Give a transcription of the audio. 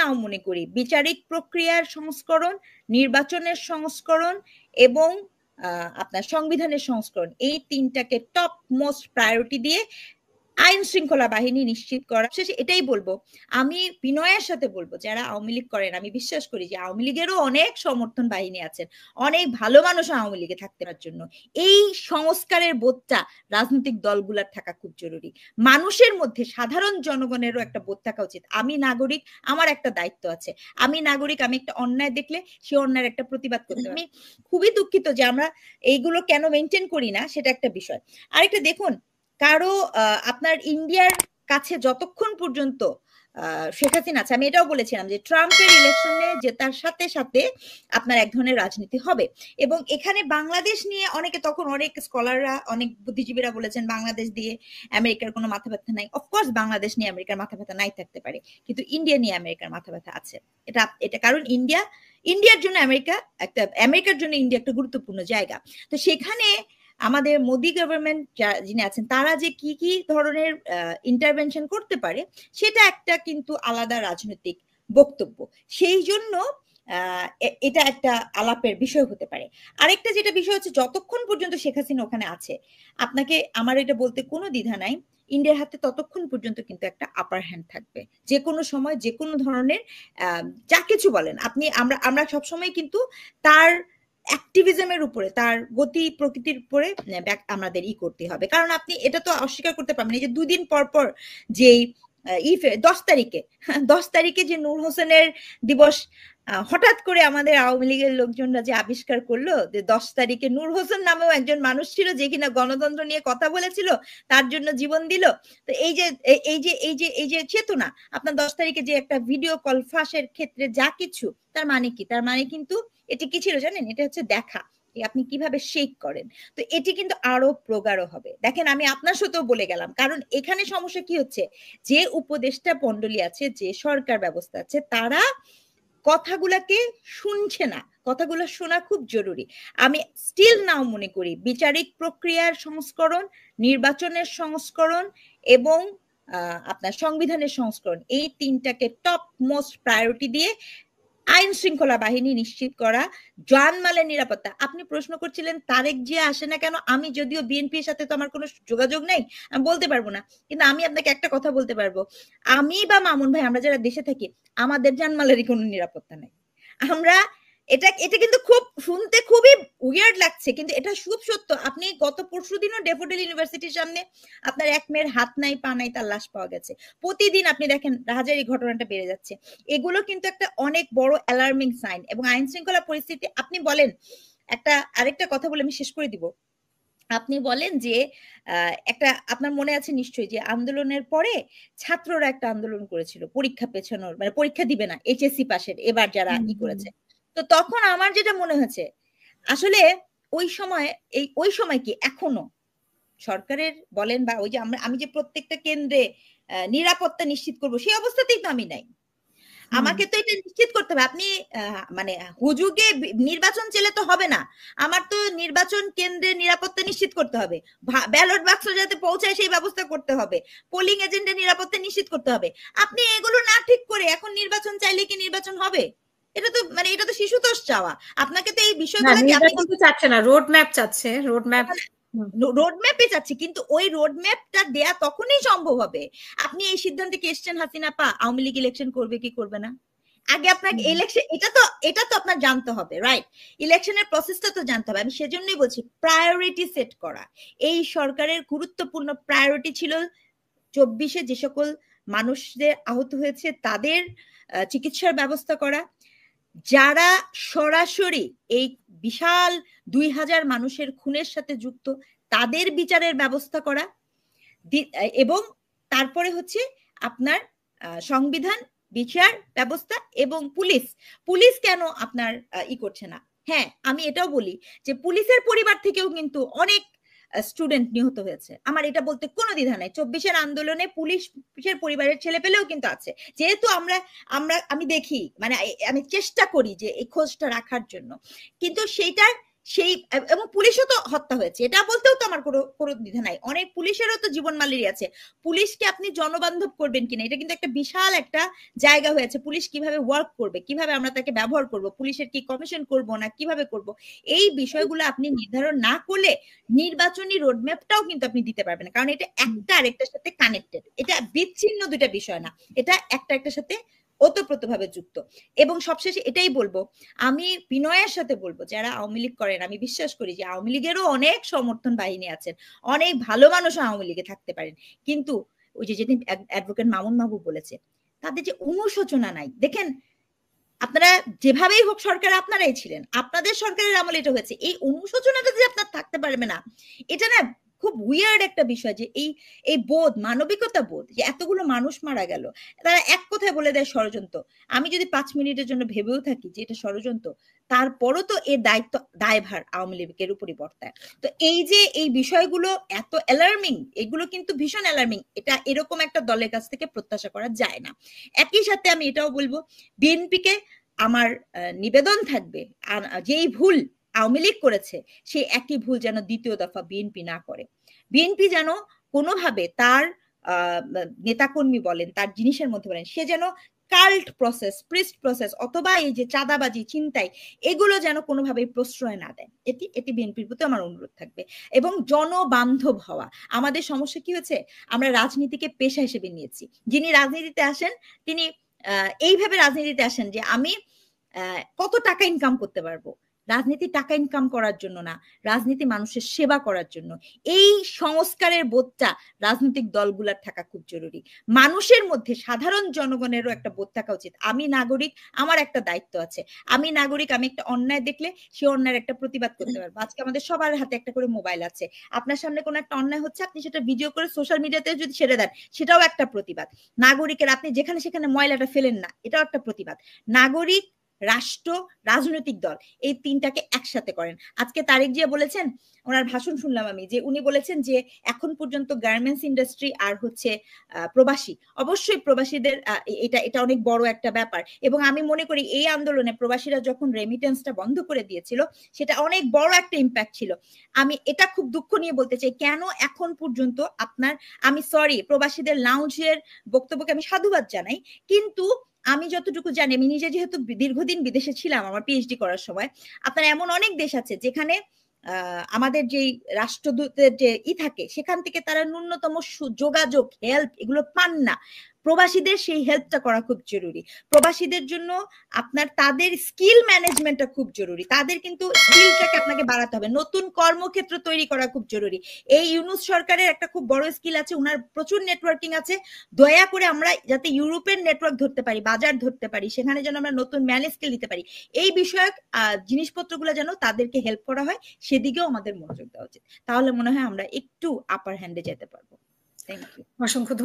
নাও মনে করি বিচারিক প্রক্রিয়ার সংস্করণ, নির্বাচনের সংস্করণ এবং আপনার সংবিধানের সংস্করণ, এই তিনটাকে টপ মোস্ট প্রায়োরিটি দিয়ে আইন শৃঙ্খলা বাহিনী নিশ্চিত করা। শেষে এটাই বলবো, আমি বিনয়ের সাথে বলবো যারা আওয়ামী লীগ করেন, আমি বিশ্বাস করি যে আওয়ামী লীগেরও অনেক সমর্থন বাহিনী আছেন, অনেক ভালো মানুষ আওয়ামী লীগে থাকতে পারার জন্য এই সংস্কারের বোধটা রাজনৈতিক দলগুলোর থাকা খুব জরুরি। মানুষের মধ্যে সাধারণ জনগণেরও একটা বোধ থাকা উচিত, আমি নাগরিক, আমার একটা দায়িত্ব আছে, আমি নাগরিক, আমি একটা অন্যায় দেখলে সে অন্যায়ের একটা প্রতিবাদ করতে। আমি খুবই দুঃখিত যে আমরা এইগুলো কেন মেনটেন করি না, সেটা একটা বিষয়। আরেকটা দেখুন, কারো আপনার ইন্ডিয়ার কাছে যতক্ষণ পর্যন্ত শেখ হাসিনা আছে, আমি এটাও বলেছিলাম যে ট্রাম্পের ইলেকশনে জেতার সাথে সাথে আপনার এক ধরনের রাজনীতি হবে। এবং এখানে বাংলাদেশ নিয়ে অনেকে, তখন অনেক স্কলাররা, অনেক বুদ্ধিজীবীরা বলেছেন বাংলাদেশ দিয়ে আমেরিকার কোনো মাথা ব্যথা নাই। অফকোর্স বাংলাদেশ নিয়ে আমেরিকার মাথা ব্যথা নাই থাকতে পারে, কিন্তু ইন্ডিয়া নিয়ে আমেরিকার মাথা ব্যথা আছে। এটা কারণ ইন্ডিয়ার জন্য আমেরিকার জন্য ইন্ডিয়া একটা গুরুত্বপূর্ণ জায়গা। তো সেখানে আমাদের মোদি গভর্নমেন্ট যিনি আছেন তারা যে কি কি ধরনের ইন্টারভেনশন করতে পারে সেটা একটা কিন্তু আলাদা রাজনৈতিক বক্তব্য, সেই জন্য এটা একটা আলাপের বিষয় হতে পারে। আরেকটা যেটা বিষয় হচ্ছে, যতক্ষণ পর্যন্ত শেখ হাসিনা ওখানে আছে, আপনাকে আমার এটা বলতে কোনো দ্বিধা নাই, ইন্ডিয়ার হাতে ততক্ষণ পর্যন্ত কিন্তু একটা আপার হ্যান্ড থাকবে। যে কোনো সময় যে কোনো ধরনের যা কিছু বলেন আপনি, আমরা সবসময় কিন্তু তার অ্যাক্টিভিজমের উপরে, তার গতি প্রকৃতির উপরে আমাদের করতে হবে। কারণ আপনি এটা তো অস্বীকার করতে পারবেন, এই যে 2 দিন পর পর যে 10 তারিখে যে নূর হোসেনের দিবস হঠাৎ করে আমাদের আওয়ামী লীগের লোকজনরা যে আবিষ্কার করলো যে 10 তারিখে নূর হোসেন নামেও একজন মানুষ ছিল যে কিনা গণতন্ত্র নিয়ে কথা বলেছিল, তার জন্য জীবন দিল। তো এই যে চেতনা, আপনার 10 তারিখে যে একটা ভিডিও কল ফাঁসের ক্ষেত্রে যা কিছু, তার মানে কি? তার মানে কিন্তু এটি কি ছিল জানেন? এটা হচ্ছে দেখা আপনি কিভাবে শেক করেন। তো এটি কিন্তু আরো প্রগাঢ় হবে। দেখেন, আমি আপনার সাথেও বলে গেলাম, কারণ এখানে সমস্যা কি হচ্ছে, যে উপদেষ্টা মণ্ডলী আছে, যে সরকার ব্যবস্থা আছে, তারা কথাগুলাকে শুনছে না। কথাগুলো শোনা খুব জরুরি। আমি স্টিল নাও মনে করি বিচারিক প্রক্রিয়ার সংস্করণ, নির্বাচনের সংস্করণ এবং আপনার সংবিধানের সংস্করণ, এই তিনটাকে টপ মোস্ট প্রায়োরিটি দিয়ে আইন শৃঙ্খলা বাহিনী নিশ্চিত করা, জানমালের নিরাপত্তা। আপনি প্রশ্ন করছিলেন তারেক জিয়া আসে না কেন? আমি যদিও বিএনপির সাথে তো আমার কোনো যোগাযোগ নেই, আমি বলতে পারবো না, কিন্তু আমি আপনাকে একটা কথা বলতে পারবো, আমি বা মামুন ভাই, আমরা যারা দেশে থাকি, আমাদের জানমালেরই কোনো নিরাপত্তা নেই। আমরা এটা কিন্তু খুব শুনতে খুবই উইয়ার্ড লাগছে, কিন্তু এটা খুব সত্য। আপনি গত পরশুদিনও ডেফোডিল ইউনিভার্সিটির সামনে আপনার এক মেয়ের হাত নাই পা নাই, তার লাশ পাওয়া গেছে। প্রতিদিন আপনি দেখেন রাহাজারি ঘটনাটা বেড়ে যাচ্ছে। এগুলো কিন্তু একটা অনেক বড় অ্যালার্মিং সাইন। এবং আইন শৃঙ্খলা পরিস্থিতি, আপনি বলেন আরেকটা কথা বলে আমি শেষ করে দিব। আপনি বলেন যে একটা, আপনার মনে আছে নিশ্চয়ই যে আন্দোলনের পরে ছাত্ররা একটা আন্দোলন করেছিল পরীক্ষা পেছানোর, মানে পরীক্ষা দিবে না এইচএসসি পাশের, এবার যারা করেছে। তো তখন আমার যেটা মনে হয়েছে, আসলে ওই সময় কি এখনো সরকারের বলেন বা ওই যে আমি যে প্রত্যেকটা কেন্দ্রে নিরাপত্তা নিশ্চিত করবো, সেই অবস্থাতেই তো আমি নাই। আমাকে তো এটা নিশ্চিত করতে হবে। আপনি মানে হুজুগে নির্বাচন চেলে তো হবে না, আমার তো নির্বাচন কেন্দ্রে নিরাপত্তা নিশ্চিত করতে হবে, ব্যালট বাক্স যাতে পৌঁছায় সেই ব্যবস্থা করতে হবে, পোলিং এজেন্টের নিরাপত্তা নিশ্চিত করতে হবে। আপনি এগুলো না ঠিক করে এখন নির্বাচন চাইলে কি নির্বাচন হবে? এটা তো শিশুতোষ চাওয়া। আপনাকে তো এই বিষয়গুলো চাচ্ছে না, রোড ম্যাপ চাচ্ছে, রোডম্যাপে চাচ্ছি, কিন্তু ওই রোডম্যাপটা দেয়া তখনই সম্ভব হবে আপনি এই সিদ্ধান্তে কি এসছেন হাসিনা পা আওয়ামী লীগ ইলেকশন করবে কি করবে না। আগে আপনাকে ইলেকশন, এটা তো আপনার জানতে হবে, রাইট? ইলেকশনের প্রসেসটা তো জানতে হবে। আমি সেজন্যই বলছি প্রায়োরিটি সেট করা। এই সরকারের গুরুত্বপূর্ণ প্রায়োরিটি ছিল 24-এ যে সকল মানুষদের আহত হয়েছে তাদের চিকিৎসার ব্যবস্থা করা, যারা সরাসরি এই বিশাল 2000 মানুষের খুনের সাথে যুক্ত তাদের বিচারের ব্যবস্থা করা, এবং তারপরে হচ্ছে আপনার সংবিধান, বিচার ব্যবস্থা এবং পুলিশ কেন আপনার করছে না। হ্যাঁ, আমি এটাও বলি যে পুলিশের পরিবার থেকেও কিন্তু অনেক স্টুডেন্ট নিহত হয়েছে, আমার এটা বলতে কোনো দ্বিধা নাই। 24-এর আন্দোলনে পুলিশের পরিবারের ছেলে পেলেও কিন্তু আছে। যেহেতু আমি দেখি, মানে আমি চেষ্টা করি যে এই খোঁজটা রাখার জন্য, কিন্তু সেইটার সেই এবং পুলিশও তো হত্যা হয়েছে, এটা বলতেও তো আমার কোনো দ্বিধা নাই। অনেক পুলিশেরও তো জীবন মালেরই আছে। পুলিশকে আপনি জনবান্ধব করবেন কিনা, এটা কিন্তু একটা বিশাল একটা জায়গা হয়েছে। পুলিশ কিভাবে ওয়ার্ক করবে, কিভাবে আমরা তাকে ব্যবহার করব, পুলিশের কি কমিশন করব না কিভাবে করব, এই বিষয়গুলো আপনি নির্ধারণ না করলে নির্বাচনী রোডম্যাপটাও কিন্তু আপনি দিতে পারবেন না। কারণ এটা একটা আরেকটার সাথে কানেক্টেড, এটা বিচ্ছিন্ন দুটা বিষয় না, এটা একটা একটার সাথে ওতপ্রোতভাবে যুক্ত। এবং সবশেষে এটাই বলবো, আমি বিনয়ের সাথে বলবো, যারা আওয়ামী লীগ করেন, আমি বিশ্বাস করি যে আওয়ামী লীগেরও অনেক সমর্থন বাহিনী আছেন, অনেক ভালো মানুষ আওয়ামী লীগে থাকতে পারেন, কিন্তু ওই যে যেদিন অ্যাডভোকেট মামুন মাহবুব বলেছে, তাদের যে অনুশোচনা নাই। দেখেন, আপনারা যেভাবেই হোক সরকার আপনারাই ছিলেন, আপনাদের সরকারের আমলে এটা হয়েছে, এই অনুশোচনাটা যে আপনার থাকতে পারবে না, এটা না খুব উইয়ার্ড একটা বিষয়। যে এই বোধ, মানবিকতা বোধ, যে এতগুলো মানুষ মারা গেল, তারা এক কথায় বলে দেয় ষড়যন্ত্র। আমি যদি 5 মিনিটের জন্য ভেবেও থাকি যে এটা ষড়যন্ত্র, তারপরও তো এর দায়ভার আওয়ামী লীগের উপরই বর্তায়। তো এই যে এই বিষয়গুলো এত অ্যালার্মিং, এগুলো কিন্তু ভীষণ অ্যালার্মিং, এটা এরকম একটা দলের কাছ থেকে প্রত্যাশা করা যায় না। একই সাথে আমি এটাও বলবো, বিএনপিকে আমার নিবেদন থাকবে, যেই ভুল আওয়ামী লীগ করেছে সেই একই ভুল যেন দ্বিতীয় দফা বিএনপি না করে। বিএনপি যেন কোনোভাবে তার নেতাকর্মী বলেন, তার জিনিসের মধ্যে বলেন, সে যেন কাল্ট প্রসেস, প্রিস্ট প্রসেস অথবা এই যে চাঁদাবাজি, ছিনতাই, এগুলো যেন কোনোভাবেই প্রশ্রয় না দেয়। এটি বিএনপির প্রতি আমার অনুরোধ থাকবে। এবং জনবান্ধব হওয়া। আমাদের সমস্যা কি হয়েছে, আমরা রাজনীতিকে পেশা হিসেবে নিয়েছি। যিনি রাজনীতিতে আসেন তিনি এইভাবে রাজনীতিতে আসেন যে আমি কত টাকা ইনকাম করতে পারবো। রাজনীতি টাকা ইনকাম করার জন্য না, রাজনীতি মানুষের সেবা করার জন্য। এই সংস্কারের বোধটা রাজনৈতিক দলগুলোর থাকা খুব জরুরি। মানুষের মধ্যে, সাধারণ জনগণেরও একটা বোধ থাকা উচিত, আমি নাগরিক, আমার একটা দায়িত্ব আছে, আমি নাগরিক, আমি একটা অন্যায় দেখলে সে অন্যায়ের একটা প্রতিবাদ করতে পারবো। আজকে আমাদের সবার হাতে একটা করে মোবাইল আছে, আপনার সামনে কোনো একটা অন্যায় হচ্ছে, আপনি সেটা ভিডিও করে সোশ্যাল মিডিয়াতে যদি ছেড়ে দেন, সেটাও একটা প্রতিবাদ। নাগরিকের, আপনি যেখানে সেখানে ময়লাটা ফেলেন না, এটাও একটা প্রতিবাদ। নাগরিক, রাষ্ট্র, রাজনৈতিক দল, এই তিনটাকে একসাথে করেন। আজকে তারেক জিয়া বলেছেন, ওনার ভাষণ শুনলাম আমি, যে উনি বলেছেন যে এখন পর্যন্ত গার্মেন্টস ইন্ডাস্ট্রি আর হচ্ছে প্রবাসী, অবশ্যই প্রবাসীদের এটা অনেক বড় একটা ব্যাপার। এবং আমি মনে করি এই আন্দোলনে প্রবাসীরা যখন রেমিটেন্সটা বন্ধ করে দিয়েছিল, সেটা অনেক বড় একটা ইম্প্যাক্ট ছিল। আমি এটা খুব দুঃখ নিয়ে বলতে চাই, কেন এখন পর্যন্ত আপনার, আমি সরি, প্রবাসীদের লাউঞ্জের বক্তব্যকে আমি সাধুবাদ জানাই, কিন্তু আমি যতটুকু জানি, আমি নিজে যেহেতু দীর্ঘদিন বিদেশে ছিলাম আমার পিএইচডি করার সময়, আপনার এমন অনেক দেশ আছে যেখানে আমাদের যেই রাষ্ট্রদূতের যে থাকে, সেখান থেকে তারা ন্যূনতম যোগাযোগ, হেল্প, এগুলো পান না। প্রবাসীদের সেই হেল্পটা করা খুব জরুরি। প্রবাসীদের জন্য আপনার তাদের স্কিল ম্যানেজমেন্টটা খুব জরুরি, তাদের কিন্তু স্কিলটাকে আপনাকে বাড়াতে হবে, নতুন কর্মক্ষেত্র তৈরি করা খুব জরুরি। এই ইউনূস সরকারের একটা খুব বড় স্কিল আছে, ওনার প্রচুর নেটওয়ার্কিং আছে। দয়া করে আমরা যাতে ইউরোপের নেটওয়ার্ক ধরতে পারি, বাজার ধরতে পারি, সেখানে যেন আমরা নতুন ম্যান স্কিল দিতে পারি, এই বিষয়ক জিনিসপত্রগুলো যেন তাদেরকে হেল্প করা হয়, সেদিকেও আমাদের মনোযোগ দেওয়া উচিত। তাহলে মনে হয় আমরা একটু আপার হ্যান্ডে যেতে পারবো। Thank you. অসংখ্য